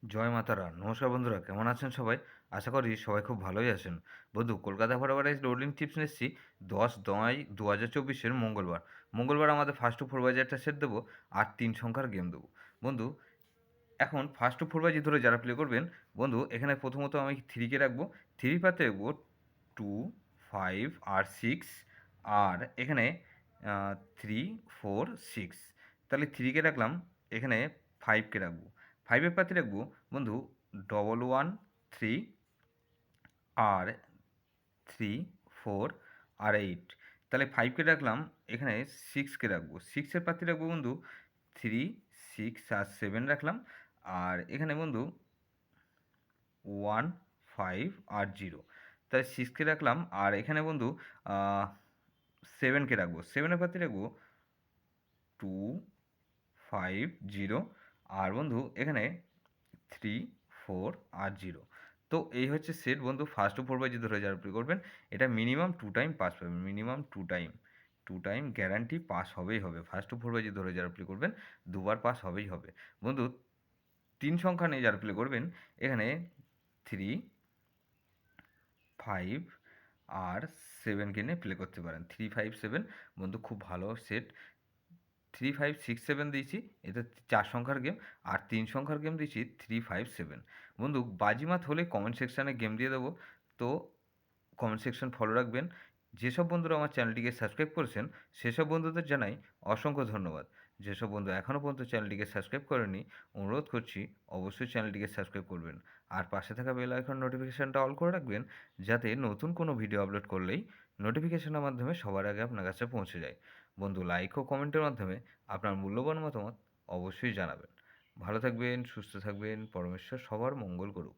জয় মাতারা! নমস্কার বন্ধুরা, কেমন আছেন সবাই? আশা করি সবাই খুব ভালোই আছেন। বন্ধু, কলকাতা ফরওয়ার্ড রোলিং টিপস নিয়ে এসেছি 10/9 2024 মঙ্গলবার। মঙ্গলবার আমাদের ফার্স্ট টু ফোর বাই একটা সেট দেবো আর ৩ সংখ্যার গেম দেবো। বন্ধু, এখন ফার্স্ট টু ফোর বাই ধরে যারা প্লে করবেন, বন্ধু এখানে প্রথমত আমি 3 কে রাখবো। 3 পাতে রাখবো 2, 5 আর 6, আর এখানে 3, 4, 6। তাহলে 3 কে রাখলাম, এখানে 5 কে রাখবো। 5 এর পাতে রাখবো বন্ধু 1 1 3 আর 3, 4 আর 8। তাহলে 5 কে রাখলাম, এখানে 6 কে রাখবো। 6 এর পাতে রাখবো বন্ধু 3, 6 আর 7 রাখলাম। আর এখানে বন্ধু 1, 5 আর 0। তাহলে 6 কে রাখলাম, আর এখানে বন্ধু 7 কে রাখবো। 7 এর পাতে রাখবো 2, 5, 0 আর বন্ধু এখানে 3, 4 আর 0। তো এই হচ্ছে সেট বন্ধু। ফার্স্ট টু ফোর বাই ধরে যারা প্লে করবেন, এটা মিনিমাম 2 টাইম পাস পাবেন। মিনিমাম 2 টাইম গ্যারান্টি পাস হবেই হবে। ফার্স্ট টু ফোর বাই ধরে যারা প্লে করবেন, দুবার পাস হবেই হবে। বন্ধু, 3 সংখ্যা নিয়ে যারা প্লে করবেন, এখানে 3, 5 আর 7 কে নিয়ে প্লে করতে পারেন। 3, 5, 7 বন্ধু খুব ভালো সেট। 3, 5, 6, 7 দিয়েছি, এটা 4 সংখ্যার গেম। আর 3 সংখ্যার গেম দিয়েছি 3, 5, 7। বন্ধু, বাজিমাত হলে কমেন্ট সেকশানে গেম দিয়ে দেবো। তো কমেন্ট সেকশন ফলো রাখবেন। যেসব বন্ধুরা আমার চ্যানেলটিকে সাবস্ক্রাইব করেছেন, সেসব বন্ধুদের জানাই অসংখ্য ধন্যবাদ। যেসব বন্ধু এখনও পর্যন্ত চ্যানেলটিকে সাবস্ক্রাইব করেনি, অনুরোধ করছি অবশ্যই চ্যানেলটিকে সাবস্ক্রাইব করবেন। আর পাশে থাকা বেল আইকন নোটিফিকেশানটা অল করে রাখবেন, যাতে নতুন কোনো ভিডিও আপলোড করলেই নোটিফিকেশনের মাধ্যমে সবার আগে আপনার কাছে পৌঁছে যায়। বন্ধু, লাইক ও কমেন্টের মাধ্যমে আপনার মূল্যবান মতামত অবশ্যই জানাবেন। ভালো থাকবেন, সুস্থ থাকবেন, পরমেশ্বর সবার মঙ্গল করুক।